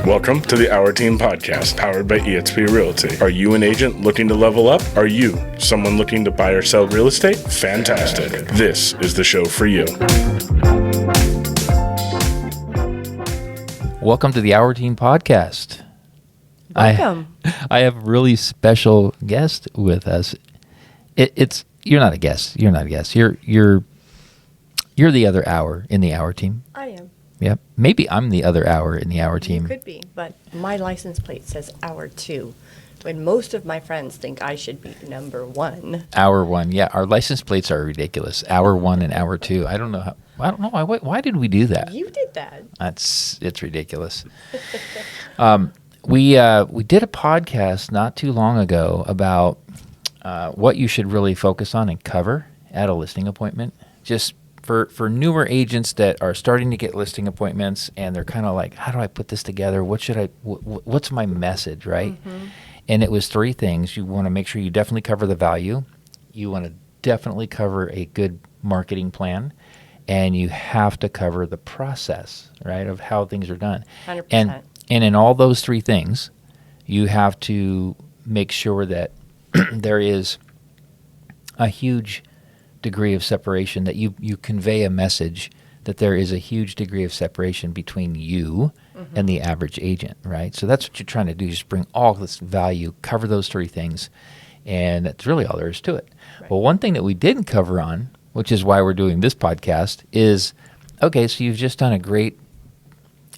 Welcome to the Our Team Podcast, powered by eXp Realty. Are you an agent looking to level up? Are you someone looking to buy or sell real estate? Fantastic. This is the show for you. Welcome to the Our Team Podcast. Welcome. I have a really special guest with us. You're not a guest. You're not a guest. You're the other hour in the Our Team. I am. Yep. Maybe I'm the other hour in the Our Team. You could be, but my license plate says hour 2, when most of my friends think I should be number 1. Hour 1. Yeah, our license plates are ridiculous. Hour 1 and hour 2. I don't know why did we do that? You did that. It's ridiculous. We did a podcast not too long ago about what you should really focus on and cover at a listing appointment. Just for newer agents that are starting to get listing appointments and they're kind of like, how do I put this together? What's my message, right? Mm-hmm. And it was 3 things. You want to make sure you definitely cover the value. You want to definitely cover a good marketing plan. And you have to cover the process, right, of how things are done. 100%. And in all those 3 things, you have to make sure that there is a huge degree of separation, that you convey a message that there is a huge degree of separation between you and the average agent, right? So that's what you're trying to do, just bring all this value, cover those 3 things, and that's really all there is to it. Right. Well, one thing that we didn't cover on, which is why we're doing this podcast, is, okay, so you've just done a great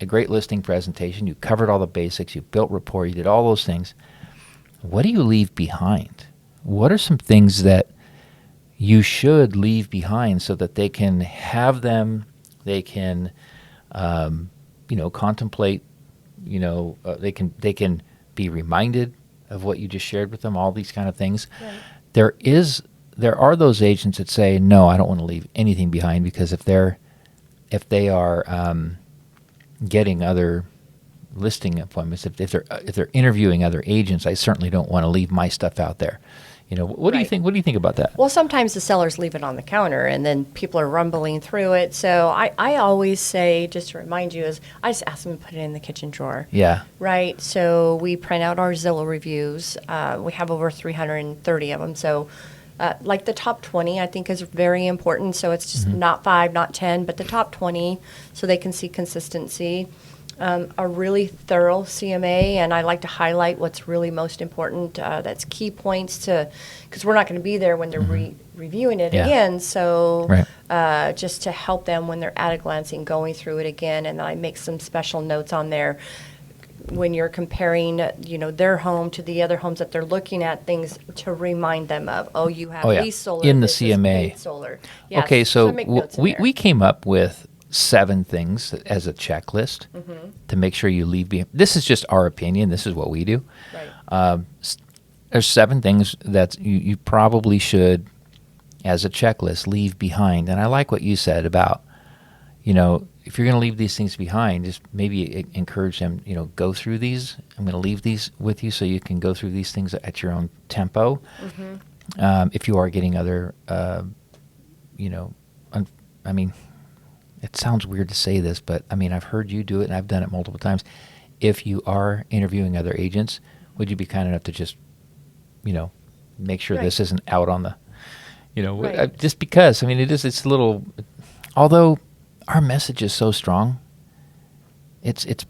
listing presentation, you covered all the basics, you built rapport, you did all those things. What do you leave behind? What are some things that you should leave behind so that they can have them, they can, contemplate, they can be reminded of what you just shared with them, all these kind of things. Right. There are those agents that say, no, I don't want to leave anything behind, because if they are getting other listing appointments, if they're interviewing other agents, I certainly don't want to leave my stuff out there. What do you think? What do you think about that? Well, sometimes the sellers leave it on the counter, and then people are rumbling through it. So I always say, just to remind you, I just ask them to put it in the kitchen drawer. Yeah. Right. So we print out our Zillow reviews. We have over 330 of them. So, like the top 20, I think is very important. So it's just not 5, not 10, but the top 20, so they can see consistency. A really thorough CMA, and I like to highlight what's really most important. That's key points because we're not going to be there when they're reviewing it again. So just to help them when they're at a glancing, going through it again, and I make some special notes on there when you're comparing, their home to the other homes that they're looking at, things to remind them of. Oh, you have lease solar in the CMA. Solar. Yes. Okay, so we came up with 7 things as a checklist to make sure you leave behind. This is just our opinion. This is what we do. Right. There's 7 things that you probably should, as a checklist, leave behind. And I like what you said about, if you're going to leave these things behind, just maybe encourage them, go through these. I'm going to leave these with you so you can go through these things at your own tempo. If you are getting other, it sounds weird to say this, but I've heard you do it, and I've done it multiple times. If you are interviewing other agents, would you be kind enough to just, make sure this isn't out on the, just because, it's a little, although our message is so strong, it's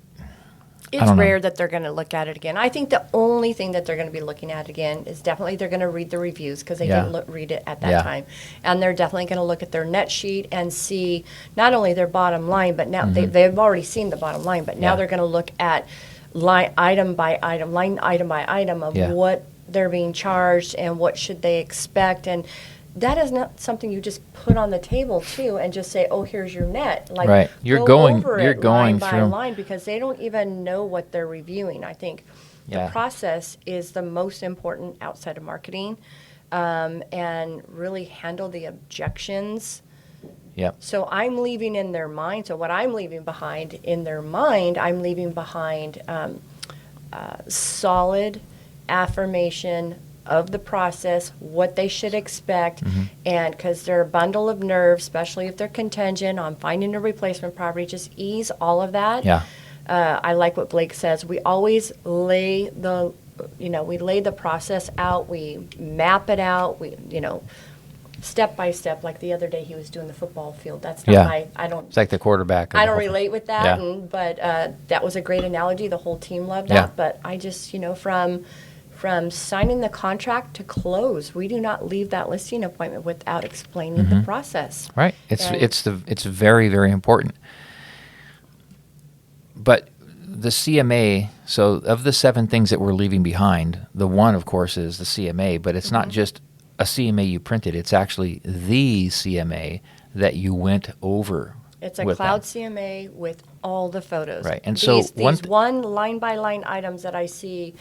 rare that they're going to look at it again. I think the only thing that they're going to be looking at again is definitely they're going to read the reviews, because they didn't read it at that time. And they're definitely going to look at their net sheet and see not only their bottom line, but now they've already seen the bottom line, but now they're going to look at line item by item of what they're being charged and what should they expect. And that is not something you just put on the table too and just say, oh, here's your net. Like, you're going line by through line, because they don't even know what they're reviewing. I think the process is the most important outside of marketing, and really handle the objections. Yep. So I'm leaving in their mind. So what I'm leaving behind in their mind, I'm leaving behind solid affirmation of the process, what they should expect, and because they're a bundle of nerves, especially if they're contingent on finding a replacement property, just ease all of that. I like what Blake says. We always lay the process out. We map it out. Step by step. Like the other day, he was doing the football field. That's not I don't. It's like the quarterback. I don't relate with that, Yeah. but that was a great analogy. The whole team loved that. Yeah. But I just, from signing the contract to close, we do not leave that listing appointment without explaining the process. Right. And- It's very, very important. But the CMA, so of the 7 things that we're leaving behind, the one, of course, is the CMA, but it's not just a CMA you printed. It's actually the CMA that you went over. It's a with cloud them. CMA with all the photos. Right, and so these one line-by-line items that I see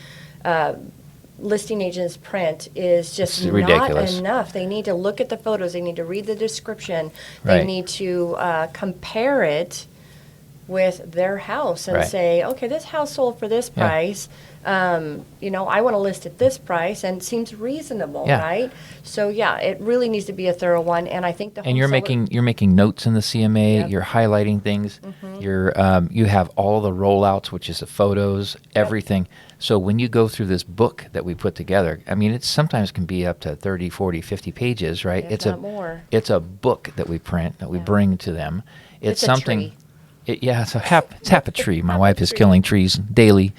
listing agents print is just It's not ridiculous. enough. They need to look at the photos. They need to read the description. Right. They need to compare it with their house and Right. say, okay, this house sold for this Yeah. price. I want to list at this price, and it seems reasonable, Yeah. right? So yeah, it really needs to be a thorough one, and I think the And home you're seller- making notes in the CMA. Yep. You're highlighting things. You have all the rollouts, which is the photos, everything. So when you go through this book that we put together, I mean, it sometimes can be up to 30, 40, 50 pages, right? If not more. It's a book that we print that we bring to them. It's a something. tree. It's half a tree. My wife is killing trees daily.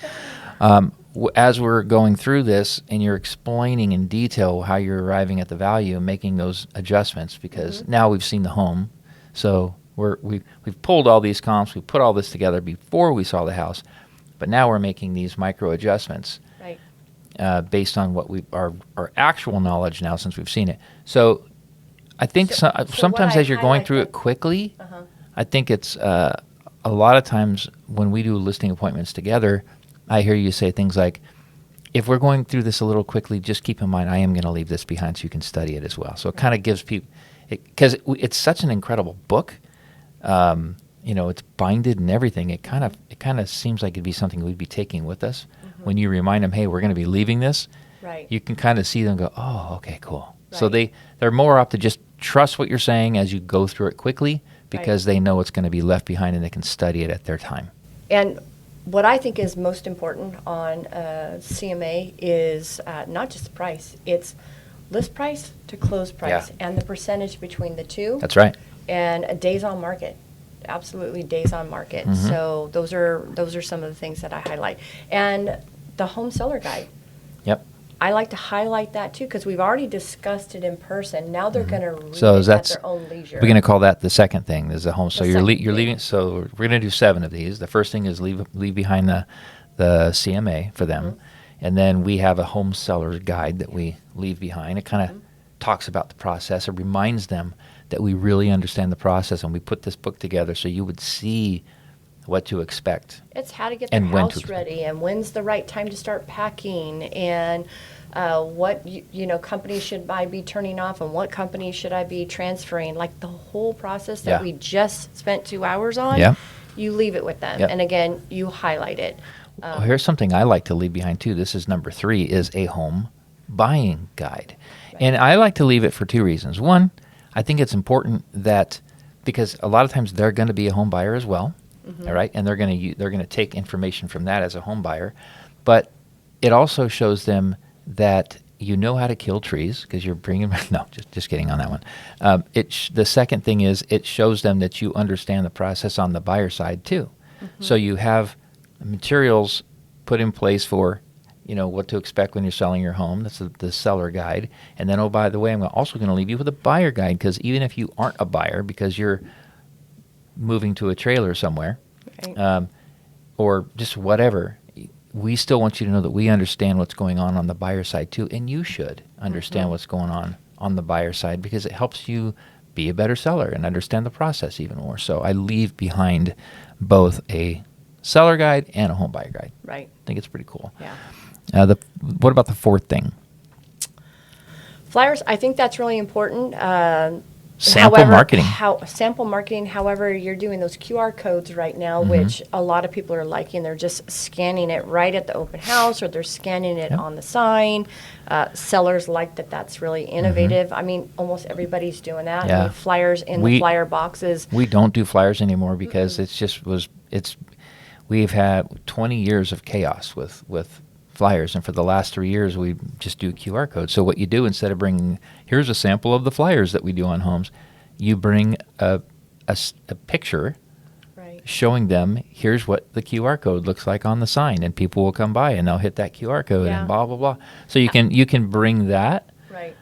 As we're going through this, and you're explaining in detail how you're arriving at the value and making those adjustments, because now we've seen the home, so we've pulled all these comps, we put all this together before we saw the house, but now we're making these micro adjustments Right. based on what our actual knowledge now since we've seen it. So I think So sometimes what I as you're going highlight through the- it quickly, I think it's a lot of times when we do listing appointments together, I hear you say things like, if we're going through this a little quickly, just keep in mind I am going to leave this behind so you can study it as well. So it kind of gives people, because it's such an incredible book, it's binded and everything. It kind of seems like it'd be something we'd be taking with us. When you remind them, hey, we're going to be leaving this, Right. you can kind of see them go, oh, okay, cool. So Right. they're more up to just trust what you're saying as you go through it quickly, because they know it's going to be left behind and they can study it at their time. And what I think is most important on CMA is not just the price, it's list price to close price and the percentage between the two. That's right. And days on market. Absolutely days on market. So those are some of the things that I highlight. And the home seller guide. Yep. I like to highlight that too, because we've already discussed it in person. Now they're going to read So it at their own leisure. we're going to call that the second thing, is the home. So The you're second you're thing. leaving. So we're going to do 7 of these. The first thing is leave behind the CMA for them, and then we have a home seller's guide that we leave behind. It kind of talks about the process. It reminds them that we really understand the process, and we put this book together so you would see what to expect. It's how to get their And when to house expect. ready, and when's the right time to start packing, and what companies should I be turning off, and what companies should I be transferring. Like the whole process that Yeah. we just spent 2 hours on. Yeah. You leave it with them, Yep. and again, you highlight it. Well, here's something I like to leave behind too. This is number 3, is a home buying guide. And I like to leave it for 2 reasons. One, I think it's important that, because a lot of times they're going to be a home buyer as well, all right? And they're going to take information from that as a home buyer. But it also shows them that you know how to kill trees, because you're bringing no, just kidding on that one. The second thing is it shows them that you understand the process on the buyer side too. So you have materials put in place for, what to expect when you're selling your home. That's the seller guide. And then, oh, by the way, I'm also going to leave you with a buyer guide, because even if you aren't a buyer, because you're moving to a trailer somewhere, Right. or just whatever, we still want you to know that we understand what's going on the buyer side too, and you should understand what's going on the buyer side, because it helps you be a better seller and understand the process even more. So I leave behind both a seller guide and a home buyer guide. Right. I think it's pretty cool. Yeah. What about the 4th thing? Flyers, I think that's really important. Sample marketing. Sample marketing. However, you're doing those QR codes right now, Mm-hmm. which a lot of people are liking. They're just scanning it right at the open house, or they're scanning it on the sign. Sellers like that. That's really innovative. I mean, almost everybody's doing that. Mm-hmm. Yeah. I mean, flyers in We- the flyer boxes. We don't do flyers anymore because we've had 20 years of chaos with flyers, and for the last 3 years we just do QR codes. So what you do, instead of bringing, here's a sample of the flyers that we do on homes, you bring a picture Right. showing them, here's what the QR code looks like on the sign, and people will come by and they'll hit that QR code Yeah. and blah blah blah. So you can bring that. Right.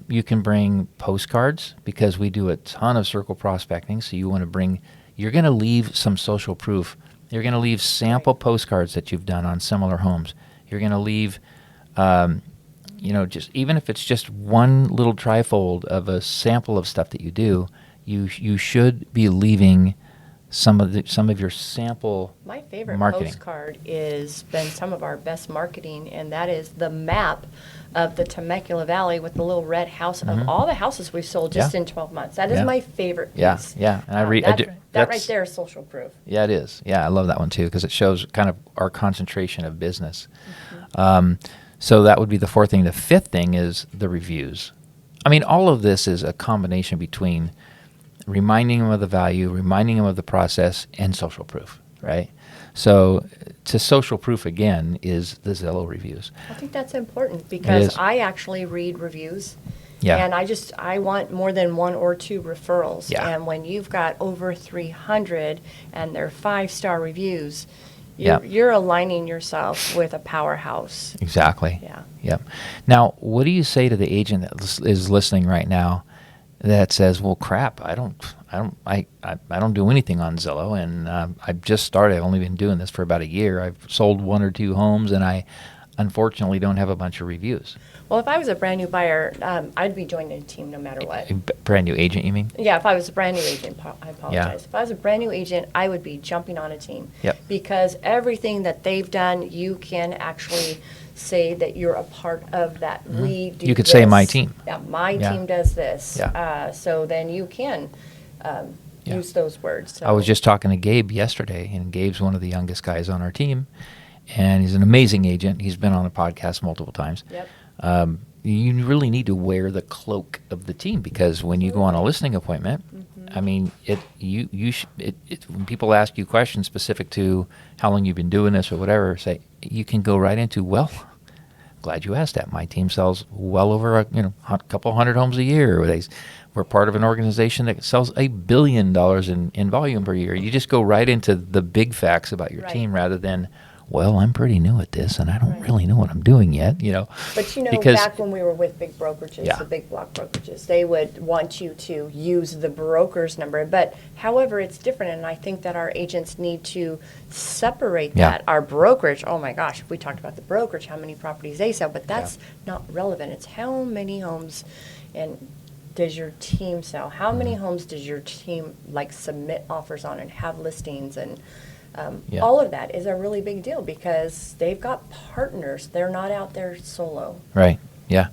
You can bring postcards, because we do a ton of circle prospecting. So you want to bring, you're going to leave some social proof. You're going to leave sample postcards that you've done on similar homes. You're going to leave, just even if it's just one little trifold of a sample of stuff that you do, you should be leaving some of your sample. My favorite marketing. postcard is been some of our best marketing, and that is the map of the Temecula Valley with the little red house of all the houses we've sold just Yeah. in 12 months. That is Yeah. my favorite Yeah, piece. yeah. And I read. that, that that right that's- there is social proof. Yeah, it is. Yeah, I love that one too, because it shows kind of our concentration of business. So that would be the fourth thing. The fifth thing is the reviews. I mean, all of this is a combination between reminding them of the value, reminding them of the process, and social proof, right? So to social proof, again, is the Zillow reviews. I think that's important because is. I actually read reviews. Yeah. And I want more than one or two referrals. Yeah. And when you've got over 300 and they're 5-star reviews, Yeah. you're aligning yourself with a powerhouse. Exactly. Yeah. Yep. Now, what do you say to the agent that is listening right now that says, "Well, crap, I don't do anything on Zillow, and I've just started. I've only been doing this for about a year. I've sold 1 or 2 homes, and I unfortunately don't have a bunch of reviews." Well, if I was a brand new buyer, I'd be joining a team no matter what. Brand new agent, you mean? Yeah, if I was a brand new agent, I apologize. If I was a brand new agent, I would be jumping on a team. Yep. Because everything that they've done, you can actually say that you're a part of that. We do You could say this. my team. Yeah, my Yeah. team does this. Yeah. So then you can Yeah. use those words. So. I was just talking to Gabe yesterday, and Gabe's one of the youngest guys on our team, and he's an amazing agent. He's been on the podcast multiple times. Yep. You really need to wear the cloak of the team, because when you go on a listening appointment, I mean, when people ask you questions specific to how long you've been doing this or whatever, say you can go right into, well, glad you asked that. My team sells well over a couple hundred homes a year. We're part of an organization that sells $1 billion in volume per year. You just go right into the big facts about your Right. team, rather than, well, I'm pretty new at this and I don't really know what I'm doing yet, But because back when we were with big brokerages, Yeah. the big block brokerages, they would want you to use the broker's number. But however, it's different, and I think that our agents need to separate Yeah. that. Our brokerage, oh my gosh, if we talked about the brokerage, how many properties they sell, but that's not relevant. It's how many homes and does your team sell? How many homes does your team submit offers on and have listings and Yeah. all of that is a really big deal because they've got partners. They're not out there solo. Right. Yeah.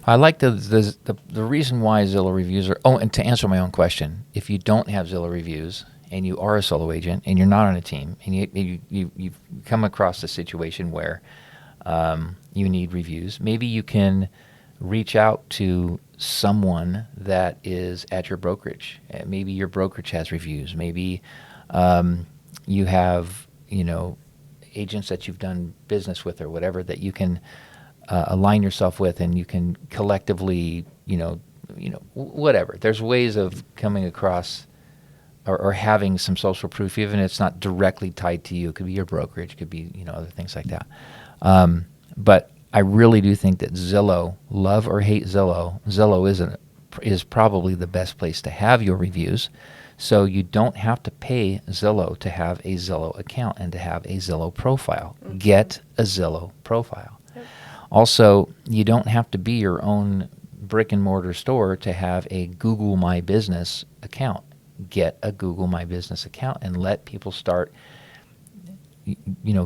I like the reason why Zillow reviews are. Oh, and to answer my own question, if you don't have Zillow reviews and you are a solo agent and you're not on a team and you've come across a situation where you need reviews, maybe you can reach out to someone that is at your brokerage. Maybe your brokerage has reviews. Maybe you have agents that you've done business with or whatever that you can align yourself with, and you can collectively, whatever. There's ways of coming across or having some social proof, even if it's not directly tied to you. It could be your brokerage, it could be other things like that. But I really do think that Zillow, love or hate Zillow, is probably the best place to have your reviews. So you don't have to pay Zillow to have a Zillow account and to have a Zillow profile. Mm-hmm. Get a Zillow profile. Yep. Also, you don't have to be your own brick and mortar store to have a Google My Business account. Get a Google My Business account and let people start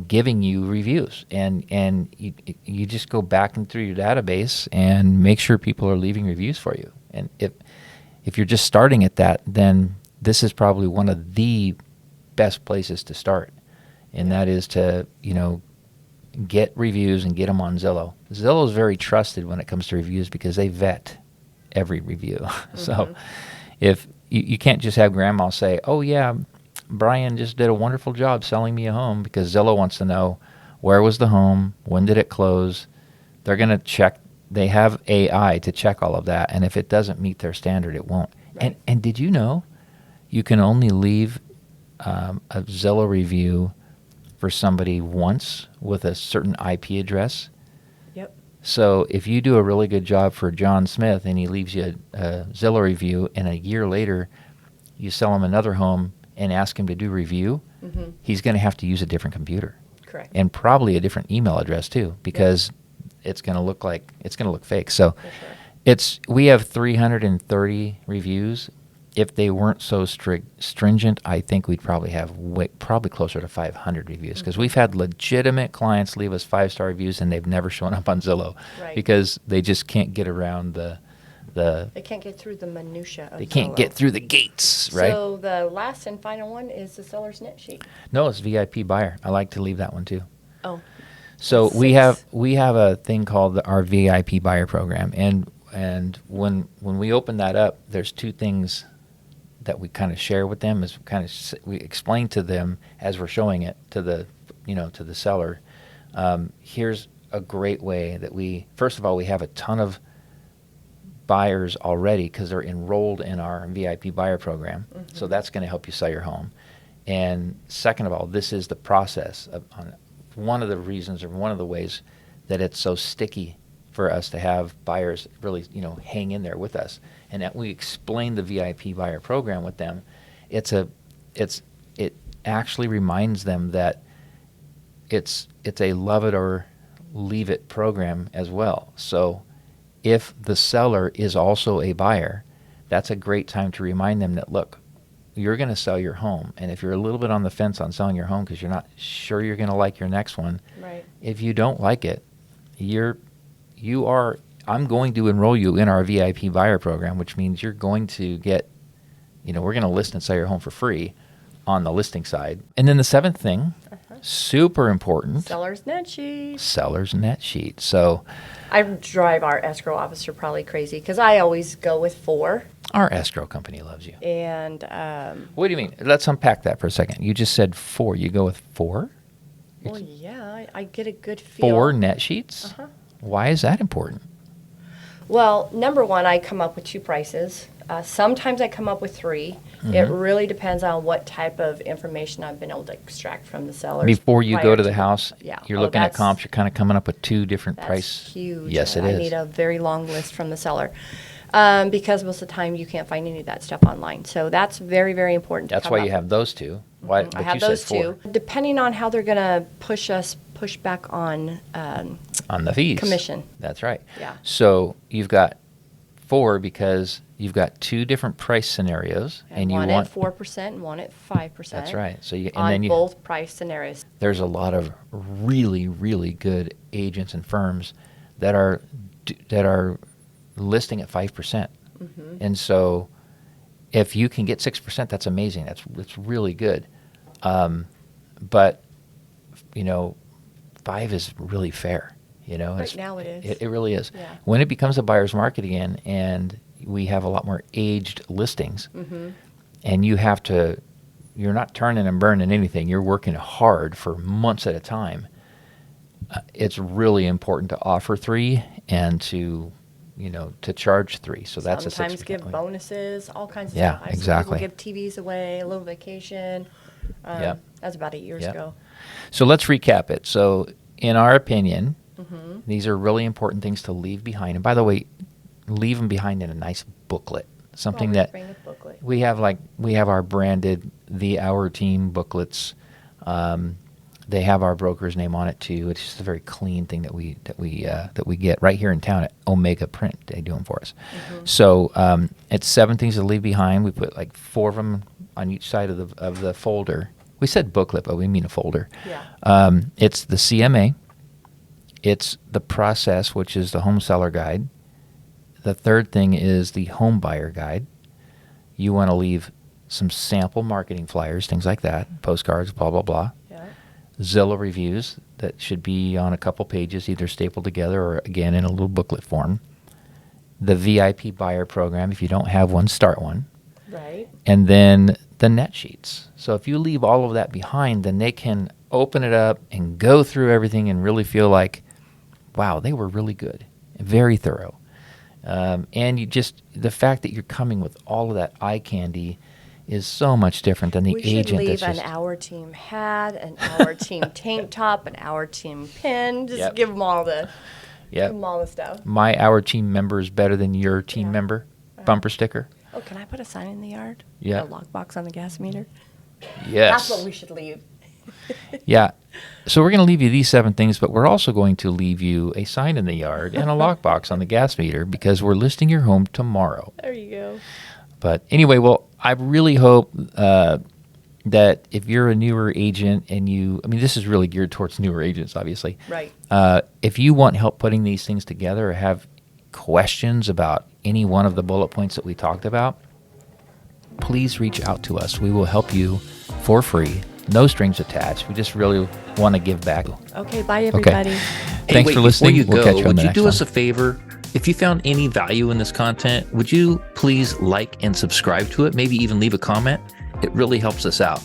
giving you reviews, and you just go back and through your database and make sure people are leaving reviews for you. And if you're just starting at that, then this is probably one of the best places to start, and that is to get reviews and get them on Zillow. Zillow is very trusted when it comes to reviews because they vet every review. Mm-hmm. So if you can't just have grandma say, "Oh yeah, Brian just did a wonderful job selling me a home, because Zillow wants to know where was the home, when did it close. They're going to check. They have AI to check all of that, and if it doesn't meet their standard, it won't. Right. And did you know you can only leave a Zillow review for somebody once with a certain IP address? Yep. So if you do a really good job for John Smith and he leaves you a Zillow review, and a year later you sell him another home and ask him to do review, he's going to have to use a different computer. Correct. And probably a different email address too, because it's going to look fake. So For sure. we have 330 reviews. If they weren't so stringent, I think we'd probably have probably closer to 500 reviews, because we've had legitimate clients leave us 5-star reviews and they've never shown up on Zillow, Right. because they just can't get around the They can't get through the minutia of they can't Zillow. get through the gates, right? So the last and final one is the seller's net sheet. No, it's VIP buyer. I like to leave that one too. Oh, So Six. we have a thing called our VIP buyer program, and when we open that up, there's two things that we kind of share with them. Is we explain to them as we're showing it to the seller. Here's a great way that first of all, we have a ton of buyers already because they're enrolled in our VIP buyer program. So that's going to help you sell your home. And second of all, this is the process on one of the reasons, or one of the ways that it's so sticky for us to have buyers really, hang in there with us. And that we explain the VIP buyer program with them. It actually reminds them that it's a love it or leave it program as well. So if the seller is also a buyer, that's a great time to remind them that, look, you're going to sell your home. And if you're a little bit on the fence on selling your home because you're not sure you're going to like your next one, right. if you don't like it, I'm going to enroll you in our VIP buyer program, which means you're going to get, we're going to list and sell your home for free on the listing side. And then the seventh thing, super important, Seller's net sheet. seller's net sheet. So I drive our escrow officer probably crazy because I always go with 4. our escrow company loves you. And What do you mean? Let's unpack that for a second. You just said 4. You go with 4? well, yeah, I get a good feel. 4 net sheets? Uh-huh. Why is that important? Well, number one, I come up with 2 prices. Sometimes I come up with 3. It really depends on what type of information I've been able to extract from the seller. Before you go to the house, Yeah. you're Oh, looking at that's- comps, you're kind of coming up with 2 different That's price. huge. Yes, it I is. need a very long list from the seller because most of the time you can't find any of that stuff online. So that's very, very important. To That's come why up you have those 2. Why? But I have you said those 4. 2. Depending on how they're going to push back on On the fees. commission. That's right. Yeah. So you've got 4 because you've got 2 different price scenarios, and you one want. at 4% and one at 5%. That's right. So you and on then you. both price scenarios. There's a lot of really, really good agents and firms that are listing at 5%, and so if you can get 6%, that's amazing. That's really good. But 5 is really fair. Right now it is. It really is. Yeah. When it becomes a buyer's market again, and we have a lot more aged listings, and you're not turning and burning anything. You're working hard for months at a time. It's really important to offer 3 and to charge 3. So that's Sometimes a 6%. give bonuses, all kinds of Yeah, stuff. I've seen exactly. people give TVs away, a little vacation. Yeah. That was about 8 years Yeah. ago. So let's recap it. So in our opinion, these are really important things to leave behind. And by the way, leave them behind in a nice booklet, something Always that bring a booklet. we have our branded The Our Team booklets. They have our broker's name on it too. It's just a very clean thing that we get right here in town at Omega Print. They do them for us. So it's 7 things to leave behind. We put like 4 of them on each side of the folder. We said booklet, but we mean a folder. Yeah. It's the CMA. It's the process, which is the home seller guide. The third thing is the home buyer guide. You want to leave some sample marketing flyers, things like that, postcards, blah, blah, blah. Yeah. Zillow reviews that should be on a couple pages, either stapled together or, again, in a little booklet form. The VIP buyer program, if you don't have one, start one. Right. And then the net sheets. So if you leave all of that behind, then they can open it up and go through everything and really feel like, wow, they were really good, very thorough. And the fact that you're coming with all of that eye candy is so much different than the We agent should leave that's an just, Our Team hat, an Our Team tank top, an Our Team pin. Just Yep. give them all the Yep. give them all the stuff. Our team member is better than your team Yeah. member bumper sticker. Oh, can I put a sign in the yard? Yeah. A lockbox on the gas meter. Yes. That's what we should leave. Yeah. So we're going to leave you these 7 things, but we're also going to leave you a sign in the yard and a lockbox on the gas meter because we're listing your home tomorrow. There you go. But anyway, well, I really hope that if you're a newer agent and this is really geared towards newer agents, obviously. Right. If you want help putting these things together or have questions about any one of the bullet points that we talked about, please reach out to us. We will help you for free. No strings attached. We just really want to give back. Okay, bye everybody. Thanks wait, for listening. Before you We'll go, catch you on would the you next do one. us a favor? If you found any value in this content, would you please like and subscribe to it? Maybe even leave a comment. It really helps us out.